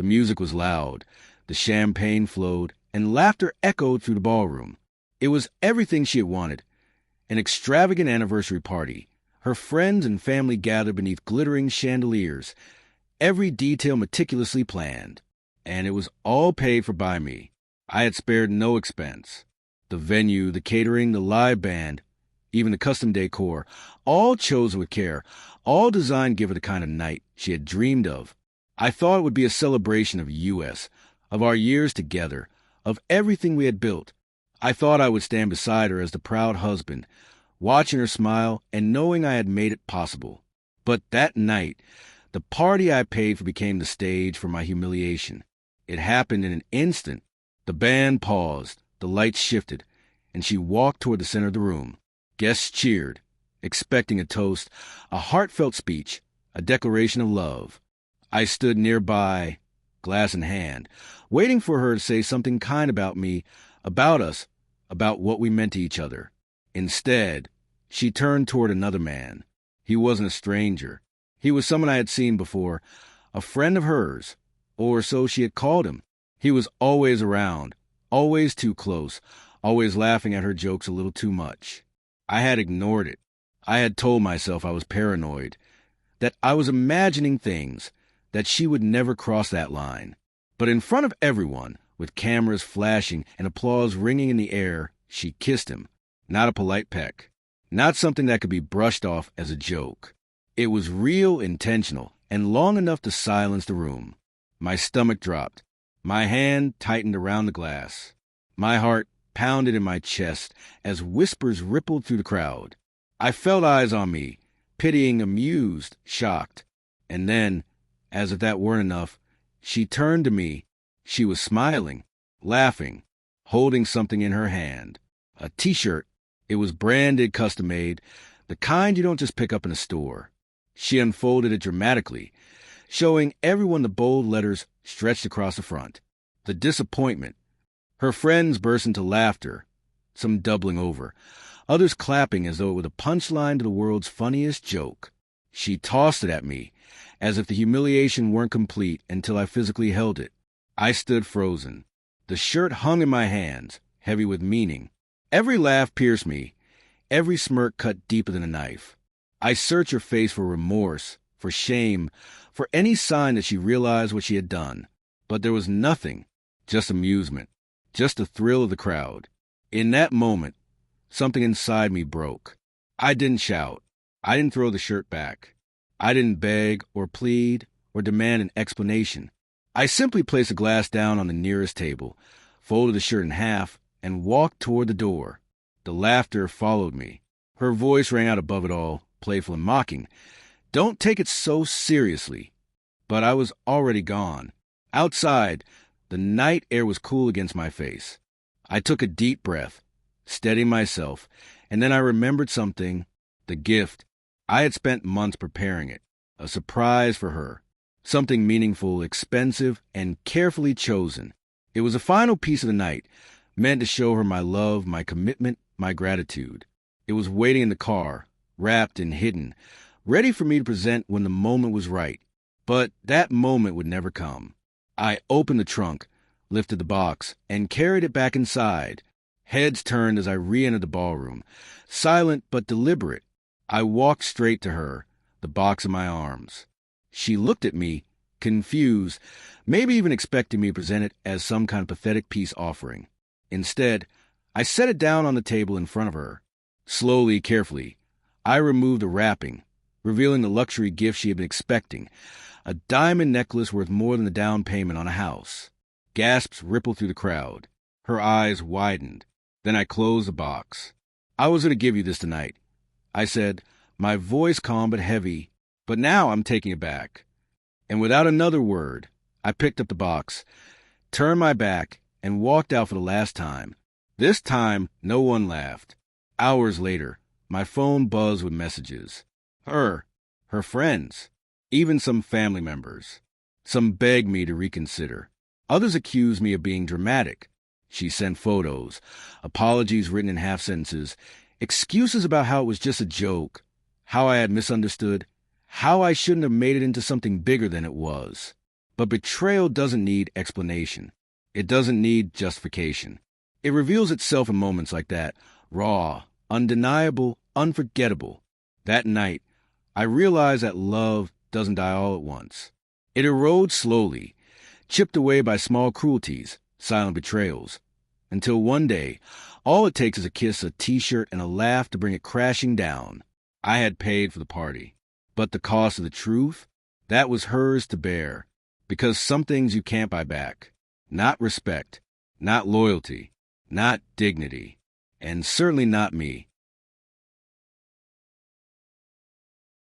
The music was loud, the champagne flowed, and laughter echoed through the ballroom. It was everything she had wanted. An extravagant anniversary party. Her friends and family gathered beneath glittering chandeliers, every detail meticulously planned. And it was all paid for by me. I had spared no expense. The venue, the catering, the live band, even the custom decor, all chosen with care, all designed to give her the kind of night she had dreamed of. I thought it would be a celebration of U.S., of our years together, of everything we had built. I thought I would stand beside her as the proud husband, watching her smile and knowing I had made it possible. But that night, the party I paid for became the stage for my humiliation. It happened in an instant. The band paused, the lights shifted, and she walked toward the center of the room. Guests cheered, expecting a toast, a heartfelt speech, a declaration of love. I stood nearby, glass in hand, waiting for her to say something kind about me, about us, about what we meant to each other. Instead, she turned toward another man. He wasn't a stranger. He was someone I had seen before, a friend of hers, or so she had called him. He was always around, always too close, always laughing at her jokes a little too much. I had ignored it. I had told myself I was paranoid, that I was imagining things, that she would never cross that line. But in front of everyone, with cameras flashing and applause ringing in the air, she kissed him. Not a polite peck. Not something that could be brushed off as a joke. It was real, intentional, and long enough to silence the room. My stomach dropped. My hand tightened around the glass. My heart pounded in my chest as whispers rippled through the crowd. I felt eyes on me, pitying, amused, shocked. And then, as if that weren't enough, she turned to me. She was smiling, laughing, holding something in her hand. A T-shirt. It was branded, custom-made, the kind you don't just pick up in a store. She unfolded it dramatically, showing everyone the bold letters stretched across the front. The disappointment. Her friends burst into laughter, some doubling over, others clapping as though it were the punchline to the world's funniest joke. She tossed it at me, as if the humiliation weren't complete until I physically held it. I stood frozen. The shirt hung in my hands, heavy with meaning. Every laugh pierced me, every smirk cut deeper than a knife. I searched her face for remorse, for shame, for any sign that she realized what she had done. But there was nothing, just amusement, just the thrill of the crowd. In that moment, something inside me broke. I didn't shout. I didn't throw the shirt back. I didn't beg or plead or demand an explanation. I simply placed the glass down on the nearest table, folded the shirt in half, and walked toward the door. The laughter followed me. Her voice rang out above it all, playful and mocking. Don't take it so seriously. But I was already gone. Outside, the night air was cool against my face. I took a deep breath, steadying myself, and then I remembered something, the gift. I had spent months preparing it, a surprise for her, something meaningful, expensive, and carefully chosen. It was a final piece of the night, meant to show her my love, my commitment, my gratitude. It was waiting in the car, wrapped and hidden, ready for me to present when the moment was right. But that moment would never come. I opened the trunk, lifted the box, and carried it back inside. Heads turned as I re-entered the ballroom, silent but deliberate. I walked straight to her, the box in my arms. She looked at me, confused, maybe even expecting me to present it as some kind of pathetic peace offering. Instead, I set it down on the table in front of her. Slowly, carefully, I removed the wrapping, revealing the luxury gift she had been expecting, a diamond necklace worth more than the down payment on a house. Gasps rippled through the crowd. Her eyes widened. Then I closed the box. I was going to give you this tonight, I said, my voice calm but heavy, but now I'm taking it back. And without another word, I picked up the box, turned my back, and walked out for the last time. This time, no one laughed. Hours later, my phone buzzed with messages. Her friends, even some family members. Some begged me to reconsider. Others accused me of being dramatic. She sent photos, apologies written in half sentences, excuses about how it was just a joke, how I had misunderstood, how I shouldn't have made it into something bigger than it was. But betrayal doesn't need explanation. It doesn't need justification. It reveals itself in moments like that, raw, undeniable, unforgettable. That night, I realized that love doesn't die all at once. It erodes slowly, chipped away by small cruelties, silent betrayals, until one day, all it takes is a kiss, a t-shirt, and a laugh to bring it crashing down. I had paid for the party, but the cost of the truth, that was hers to bear, because some things you can't buy back. Not respect, not loyalty, not dignity, and certainly not me.